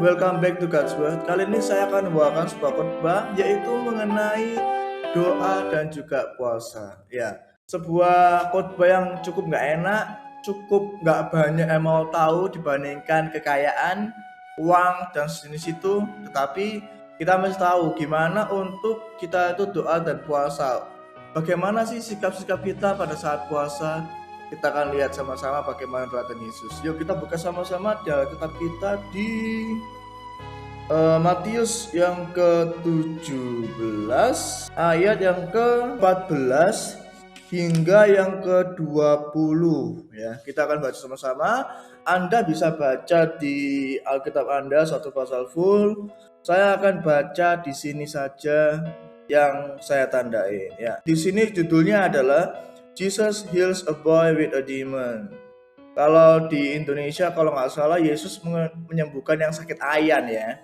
welcome back to God's Word. Kali ini saya akan membawakan sebuah khotbah yaitu mengenai doa dan juga puasa. Ya, sebuah khotbah yang cukup nggak enak, cukup nggak banyak yang mau tahu dibandingkan kekayaan, uang dan sejenis itu. Tetapi kita mesti tahu gimana untuk kita itu doa dan puasa. Bagaimana sih sikap-sikap kita pada saat puasa? Kita akan lihat sama-sama bagaimana teladan Yesus. Yuk kita buka sama-sama di Alkitab kita di Matius yang ke-17 ayat yang ke-14 hingga yang ke-20 ya. Kita akan baca sama-sama. Anda bisa baca di Alkitab Anda satu pasal full. Saya akan baca di sini saja yang saya tandai ya. Di sini judulnya adalah Jesus heals a boy with a demon. Kalau di Indonesia kalau nggak salah Yesus menyembuhkan yang sakit ayan ya.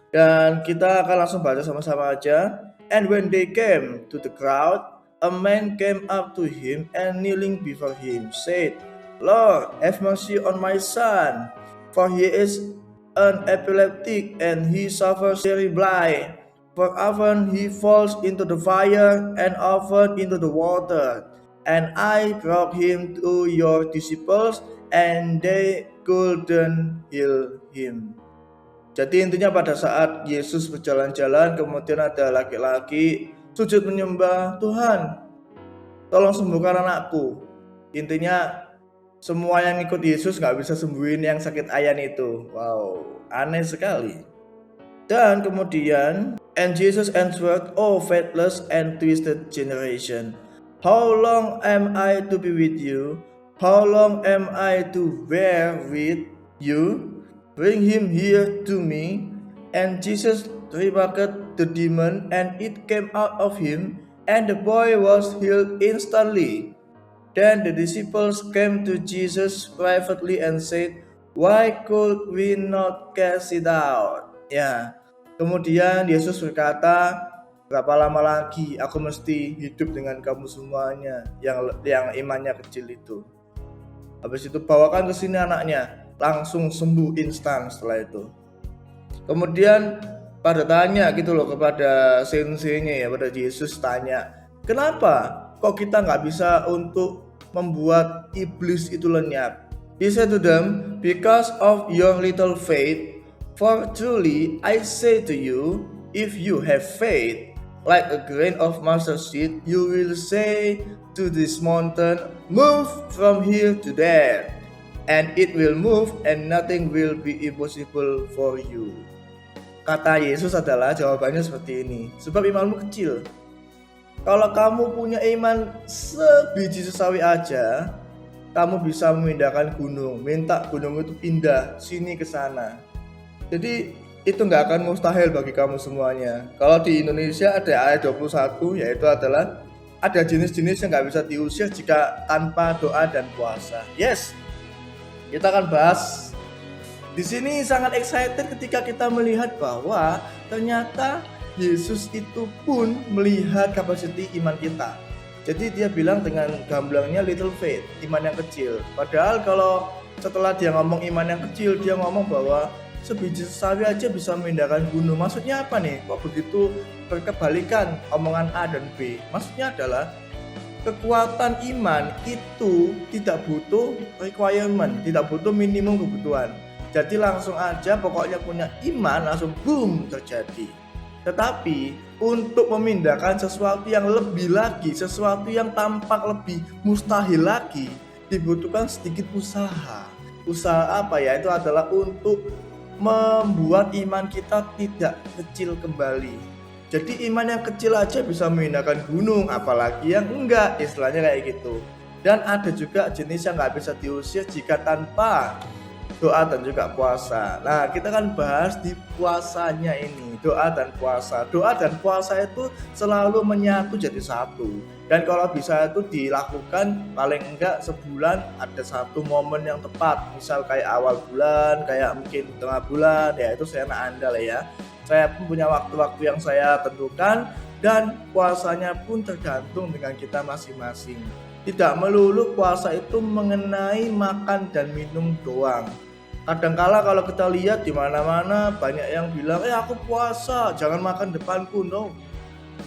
Dan kita akan langsung baca sama-sama aja. And when they came to the crowd, a man came up to him and kneeling before him said, Lord, have mercy on my son, for he is an epileptic and he suffers very blind. For often he falls into the fire and often into the water. And I brought him to your disciples, and they couldn't heal him. Jadi intinya pada saat Yesus berjalan-jalan, kemudian ada laki-laki sujud menyembah, Tuhan, tolong sembuhkan anakku. Intinya semua yang ikut Yesus nggak bisa sembuhin yang sakit ayan itu. Wow, aneh sekali. Dan kemudian, and Jesus answered, Oh faithless and twisted generation, how long am I to be with you? How long am I to bear with you? Bring him here to me. And Jesus rebuked the demon, and it came out of him, and the boy was healed instantly. Then the disciples came to Jesus privately and said, Why could we not cast it out? Ya, kemudian Yesus berkata, berapa lama lagi aku mesti hidup dengan kamu semuanya yang imannya kecil itu. Habis itu bawakan ke sini anaknya, langsung sembuh instan setelah itu. Kemudian pada tanya gitu loh kepada senseinya ya, pada Yesus tanya, kenapa kok kita nggak bisa untuk membuat iblis itu lenyap? He said to them, because of your little faith, for truly I say to you, if you have faith like a grain of mustard seed, you will say to this mountain, move from here to there, and it will move, and nothing will be impossible for you. Kata Yesus adalah jawabannya seperti ini, sebab imanmu kecil. Kalau kamu punya iman sebiji sesawi aja, kamu bisa memindahkan gunung, minta gunung itu pindah sini ke sana. Jadi itu nggak akan mustahil bagi kamu semuanya. Kalau di Indonesia ada ayat 21, yaitu adalah ada jenis-jenis yang nggak bisa diusir jika tanpa doa dan puasa. Yes, kita akan bahas. Di sini sangat excited ketika kita melihat bahwa ternyata Yesus itu pun melihat kapasiti iman kita. Jadi dia bilang dengan gamblangnya little faith, iman yang kecil. Padahal kalau setelah dia ngomong iman yang kecil, dia ngomong bahwa sebiji sesawi aja bisa memindahkan gunung. Maksudnya apa nih? Kok begitu berkebalikan omongan A dan B? Maksudnya adalah kekuatan iman itu tidak butuh requirement, tidak butuh minimum kebutuhan. Jadi langsung aja pokoknya punya iman langsung boom terjadi. Tetapi untuk memindahkan sesuatu yang lebih lagi, sesuatu yang tampak lebih mustahil lagi, dibutuhkan sedikit usaha. Usaha apa ya? Itu adalah untuk membuat iman kita tidak kecil kembali. Jadi iman yang kecil aja bisa memindahkan gunung, apalagi yang enggak, istilahnya kayak gitu. Dan ada juga jenis yang nggak bisa diusir jika tanpa doa dan juga puasa. Nah, kita kan bahas di puasanya ini, doa dan puasa. Doa dan puasa itu selalu menyatu jadi satu. Dan kalau bisa itu dilakukan paling enggak sebulan ada satu momen yang tepat. Misal kayak awal bulan, kayak mungkin tengah bulan, ya itu seenak Anda lah ya. Saya pun punya waktu-waktu yang saya tentukan dan puasanya pun tergantung dengan kita masing-masing. Tidak melulu puasa itu mengenai makan dan minum doang. Kadangkala kalau kita lihat di mana-mana banyak yang bilang, aku puasa, jangan makan depanku. No.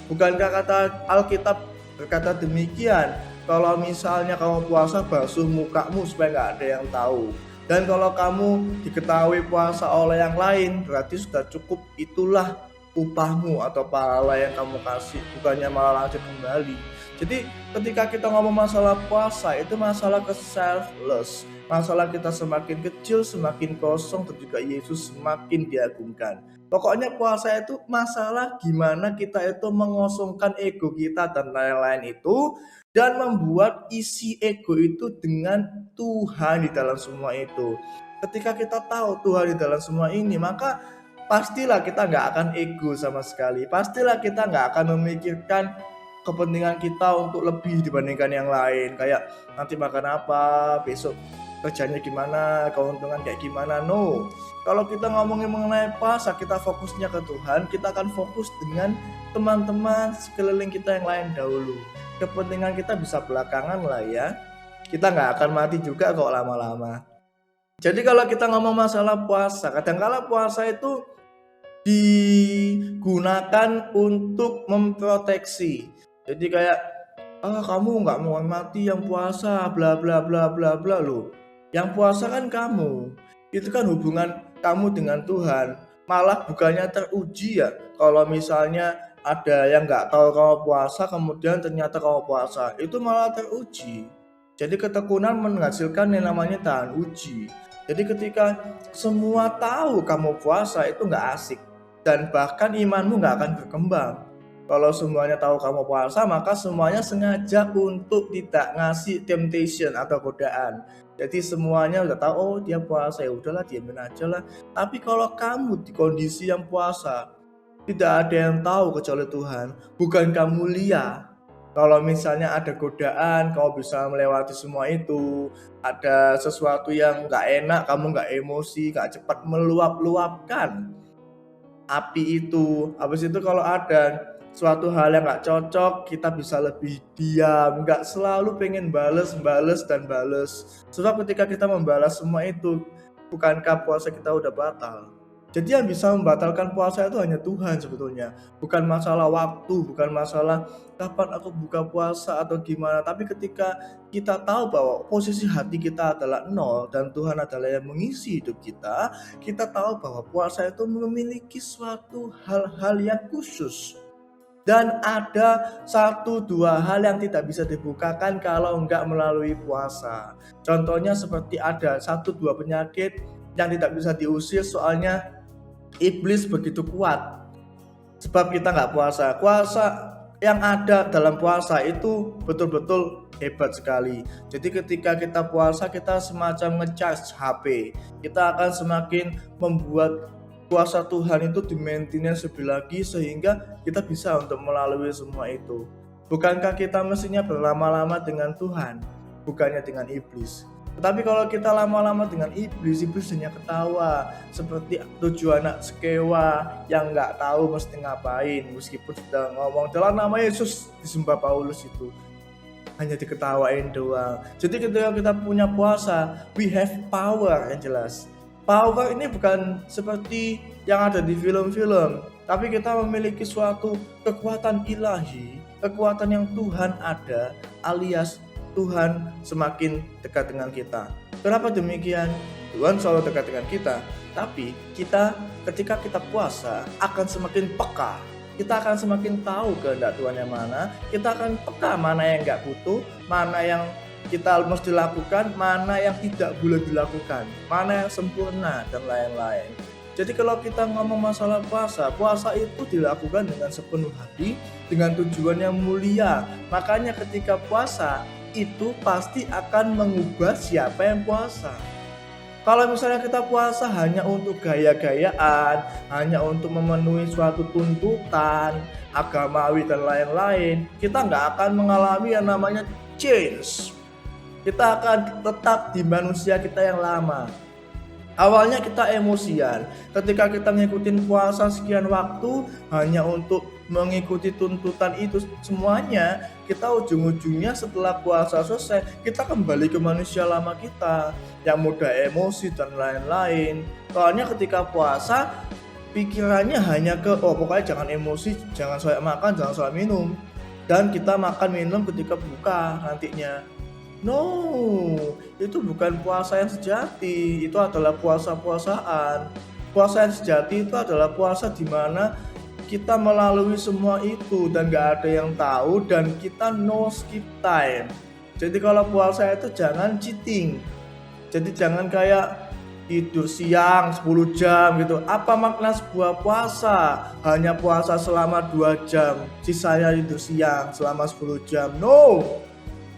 Bukankah kata Alkitab berkata demikian? Kalau misalnya kamu puasa, basuh mukamu supaya nggak ada yang tahu. Dan kalau kamu diketahui puasa oleh yang lain, berarti sudah cukup, itulah upahmu atau pahala yang kamu kasih, bukannya malah lanjut kembali. Jadi ketika kita ngomong masalah puasa, itu masalah ke selfless, masalah kita semakin kecil, semakin kosong, dan juga Yesus semakin diagungkan. Pokoknya puasa itu masalah gimana kita itu mengosongkan ego kita dan lain-lain itu, dan membuat isi ego itu dengan Tuhan di dalam semua itu. Ketika kita tahu Tuhan di dalam semua ini, maka pastilah kita nggak akan ego sama sekali. Pastilah kita nggak akan memikirkan kepentingan kita untuk lebih dibandingkan yang lain. Kayak nanti makan apa, besok kerjanya gimana, keuntungan kayak gimana. No. Kalau kita ngomongin mengenai puasa, kita fokusnya ke Tuhan, kita akan fokus dengan teman-teman sekeliling kita yang lain dahulu. Kepentingan kita bisa belakangan lah ya. Kita nggak akan mati juga kok lama-lama. Jadi kalau kita ngomong masalah puasa, kadang-kala puasa itu digunakan untuk memproteksi. Jadi kayak, kamu nggak mau mati yang puasa, bla bla bla bla bla loh. Yang puasa kan kamu. Itu kan hubungan kamu dengan Tuhan. Malah bukannya teruji ya. Kalau misalnya ada yang nggak tahu kamu puasa, kemudian ternyata kamu puasa, itu malah teruji. Jadi ketekunan menghasilkan yang namanya tahan uji. Jadi ketika semua tahu kamu puasa, itu nggak asik, dan bahkan imanmu nggak akan berkembang. Kalau semuanya tahu kamu puasa, maka semuanya sengaja untuk tidak ngasih temptation atau godaan. Jadi semuanya udah tahu, oh dia puasa, ya udahlah diamin aja lah. Tapi kalau kamu di kondisi yang puasa, tidak ada yang tahu kecuali Tuhan. Bukankah mulia kalau misalnya ada godaan, kamu bisa melewati semua itu. Ada sesuatu yang gak enak, kamu gak emosi, gak cepat meluap-luapkan api itu. Habis itu kalau ada suatu hal yang gak cocok, kita bisa lebih diam, gak selalu pengen bales. Sebab ketika kita membalas semua itu, bukankah puasa kita udah batal? Jadi yang bisa membatalkan puasa itu hanya Tuhan sebetulnya. Bukan masalah waktu, bukan masalah kapan aku buka puasa atau gimana. Tapi ketika kita tahu bahwa posisi hati kita adalah nol dan Tuhan adalah yang mengisi hidup kita, kita tahu bahwa puasa itu memiliki suatu hal-hal yang khusus. Dan ada 1-2 hal yang tidak bisa dibukakan kalau enggak melalui puasa. Contohnya seperti ada 1-2 penyakit yang tidak bisa diusir, soalnya iblis begitu kuat. Sebab kita nggak puasa. Puasa yang ada dalam puasa itu betul-betul hebat sekali. Jadi ketika kita puasa, kita semacam nge-charge HP. Kita akan semakin membuat kuasa Tuhan itu di-maintenance lebih lagi, sehingga kita bisa untuk melalui semua itu. Bukankah kita mestinya berlama-lama dengan Tuhan, bukannya dengan iblis? Tetapi kalau kita lama-lama dengan iblis hanya ketawa, seperti 7 anak sekewa yang nggak tahu mesti ngapain, meskipun sudah ngomong dalam nama Yesus disembah Paulus itu, hanya diketawain doang. Jadi ketika kita punya puasa, we have power yang jelas. Power ini bukan seperti yang ada di film-film, tapi kita memiliki suatu kekuatan ilahi, kekuatan yang Tuhan ada, alias Tuhan semakin dekat dengan kita. Kenapa demikian? Tuhan selalu dekat dengan kita, tapi kita ketika kita puasa akan semakin peka. Kita akan semakin tahu kehendak Tuhan yang mana. Kita akan peka mana yang gak butuh, mana yang kita mesti lakukan, mana yang tidak boleh dilakukan, mana yang sempurna, dan lain-lain. Jadi kalau kita ngomong masalah puasa, puasa itu dilakukan dengan sepenuh hati, dengan tujuan yang mulia. Makanya ketika puasa, itu pasti akan mengubah siapa yang puasa. Kalau misalnya kita puasa hanya untuk gaya-gayaan, hanya untuk memenuhi suatu tuntutan agamawi dan lain-lain, kita nggak akan mengalami yang namanya change. Kita akan tetap di manusia kita yang lama. Awalnya kita emosian, ketika kita ngikutin puasa sekian waktu hanya untuk mengikuti tuntutan itu semuanya, kita ujung-ujungnya setelah puasa selesai, kita kembali ke manusia lama kita yang mudah emosi dan lain-lain. Soalnya ketika puasa pikirannya hanya ke pokoknya jangan emosi, jangan sampai makan, jangan sampai minum. Dan kita makan minum ketika buka nantinya. No, itu bukan puasa yang sejati, itu adalah puasa-puasaan. Puasa yang sejati itu adalah puasa di mana kita melalui semua itu dan gak ada yang tahu dan kita no skip time. Jadi kalau puasa itu jangan cheating. Jadi jangan kayak tidur siang 10 jam gitu. Apa makna sebuah puasa? Hanya puasa selama 2 jam, sisanya tidur siang selama 10 jam. No.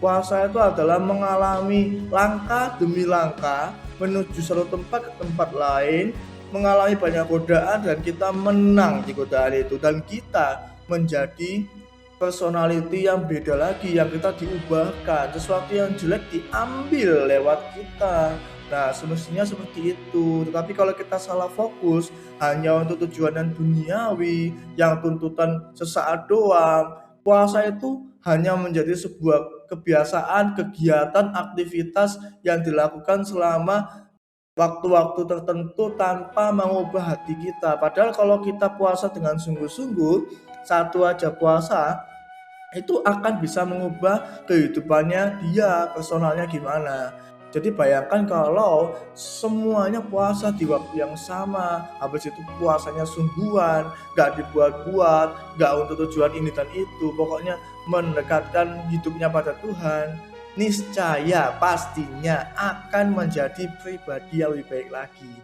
Puasa itu adalah mengalami langkah demi langkah menuju satu tempat ke tempat lain, mengalami banyak godaan dan kita menang di godaan itu dan kita menjadi personality yang beda lagi, yang kita diubahkan, sesuatu yang jelek diambil lewat kita. Nah, semestinya seperti itu. Tetapi kalau kita salah fokus hanya untuk tujuan yang duniawi, yang tuntutan sesaat doang, puasa itu hanya menjadi sebuah kebiasaan, kegiatan, aktivitas yang dilakukan selama waktu-waktu tertentu tanpa mengubah hati kita. Padahal kalau kita puasa dengan sungguh-sungguh, satu aja puasa itu akan bisa mengubah kehidupannya dia, personalnya gimana. Jadi bayangkan kalau semuanya puasa di waktu yang sama, habis itu puasanya sungguhan, gak dibuat-buat, gak untuk tujuan ini dan itu, pokoknya mendekatkan hidupnya pada Tuhan, niscaya pastinya akan menjadi pribadi yang lebih baik lagi.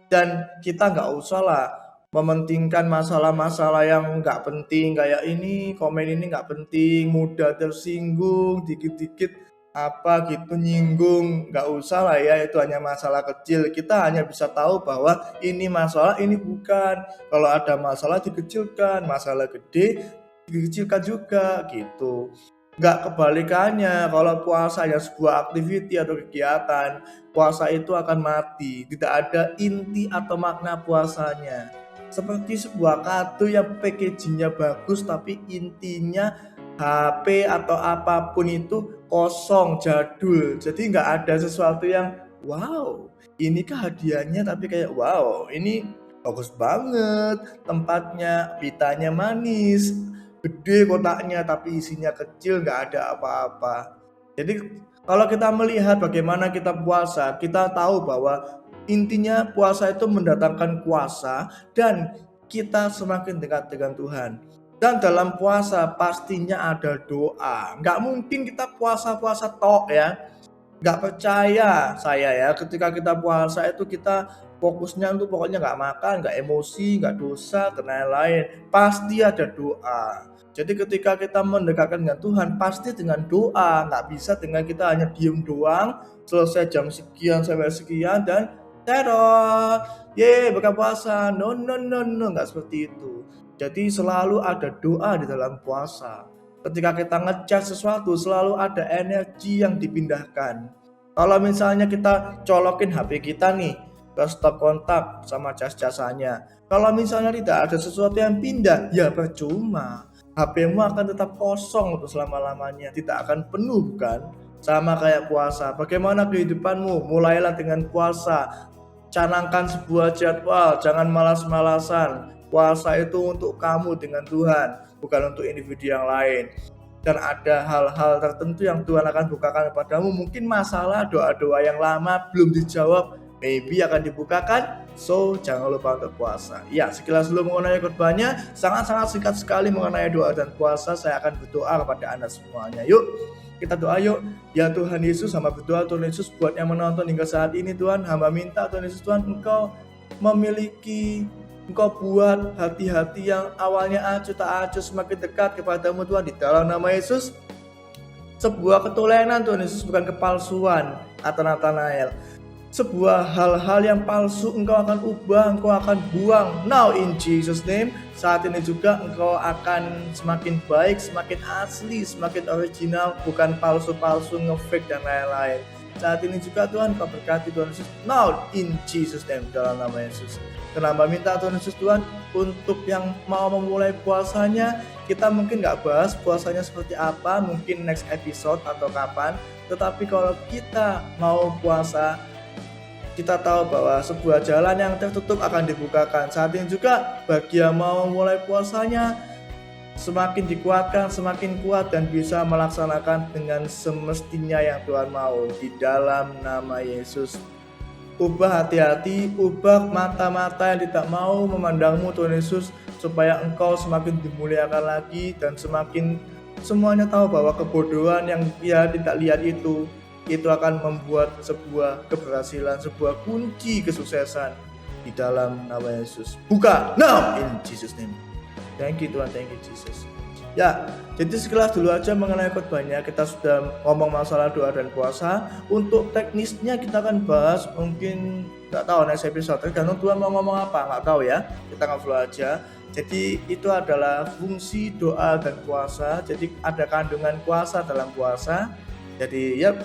Dan kita gak usah lah mementingkan masalah-masalah yang gak penting, kayak ini komen ini gak penting, mudah tersinggung, dikit-dikit apa gitu nyinggung, nggak usah lah ya, itu hanya masalah kecil. Kita hanya bisa tahu bahwa ini masalah, ini bukan. Kalau ada masalah dikecilkan, masalah gede dikecilkan juga gitu. Nggak kebalikannya, kalau puasa ya sebuah aktiviti atau kegiatan, puasa itu akan mati, tidak ada inti atau makna puasanya. Seperti sebuah kado yang packagingnya bagus tapi intinya HP atau apapun itu kosong, jadul. Jadi nggak ada sesuatu yang wow, ini kah hadiahnya, tapi kayak wow, ini bagus banget tempatnya, pitanya manis, gede kotaknya tapi isinya kecil, nggak ada apa-apa. Jadi kalau kita melihat bagaimana kita puasa, kita tahu bahwa intinya puasa itu mendatangkan kuasa dan kita semakin dekat dengan Tuhan. Dan dalam puasa pastinya ada doa. Nggak mungkin kita puasa-puasa tok ya. Nggak percaya saya ya, ketika kita puasa itu kita fokusnya untuk pokoknya nggak makan, nggak emosi, nggak dosa, dan lain-lain. Pasti ada doa. Jadi ketika kita mendekatkan dengan Tuhan, pasti dengan doa. Nggak bisa dengan kita hanya diem doang, selesai jam sekian sampai sekian, dan teror, buka puasa. No, nggak seperti itu. Jadi selalu ada doa di dalam puasa. Ketika kita ngecas sesuatu, selalu ada energi yang dipindahkan. Kalau misalnya kita colokin HP kita nih ke stop kontak sama cas-casannya, kalau misalnya tidak ada sesuatu yang pindah, ya percuma. HP-mu akan tetap kosong untuk selama-lamanya, tidak akan penuh kan? Sama kayak puasa. Bagaimana kehidupanmu? Mulailah dengan puasa. Canangkan sebuah jadwal, jangan malas-malasan. Puasa itu untuk kamu dengan Tuhan, bukan untuk individu yang lain. Dan ada hal-hal tertentu yang Tuhan akan bukakan kepadamu. Mungkin masalah doa-doa yang lama belum dijawab, maybe akan dibukakan. So jangan lupa untuk puasa. Ya, sekilas dulu mengenai khotbahnya, sangat-sangat singkat sekali mengenai doa dan puasa. Saya akan berdoa kepada Anda semuanya. Yuk kita doa yuk. Ya Tuhan Yesus, hamba berdoa Tuhan Yesus buat yang menonton hingga saat ini Tuhan. Hamba minta Tuhan Yesus, Tuhan Engkau buat hati-hati yang awalnya acuh tak acuh semakin dekat kepadamu Tuhan, di dalam nama Yesus. Sebuah ketulenan Tuhan Yesus, bukan kepalsuan, kata Nathanael. Sebuah hal-hal yang palsu Engkau akan ubah, Engkau akan buang. Now in Jesus name, saat ini juga Engkau akan semakin baik, semakin asli, semakin original, bukan palsu-palsu, nge-fake dan lain-lain. Saat ini juga Tuhan Kau berkati Tuhan Yesus. Now in Jesus name, dalam nama Yesus. Kenapa minta Tuhan Yesus Tuhan untuk yang mau memulai puasanya, kita mungkin nggak bahas puasanya seperti apa, mungkin next episode atau kapan. Tetapi kalau kita mau puasa, kita tahu bahwa sebuah jalan yang tertutup akan dibukakan. Saat ini juga bagi yang mau mulai puasanya, semakin dikuatkan, semakin kuat dan bisa melaksanakan dengan semestinya yang Tuhan mau di dalam nama Yesus. Ubah hati-hati, ubah mata-mata yang tidak mau memandangmu Tuhan Yesus, supaya Engkau semakin dimuliakan lagi dan semakin semuanya tahu bahwa kebodohan yang dia tidak lihat itu akan membuat sebuah keberhasilan, sebuah kunci kesuksesan di dalam nama Yesus. Buka now in Jesus name. Thank you Tuhan, thank you Jesus. Ya, jadi sekilas dulu aja mengenai khotbahnya. Kita sudah ngomong masalah doa dan puasa. Untuk teknisnya kita akan bahas mungkin nggak tahu next episode. Tergantung Tuhan mau ngomong apa, nggak tahu ya. Kita ngobrol aja. Jadi itu adalah fungsi doa dan puasa. Jadi ada kandungan puasa dalam puasa. Jadi yep,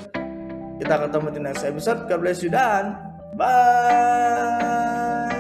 kita ketemu di next episode. God bless you dan bye.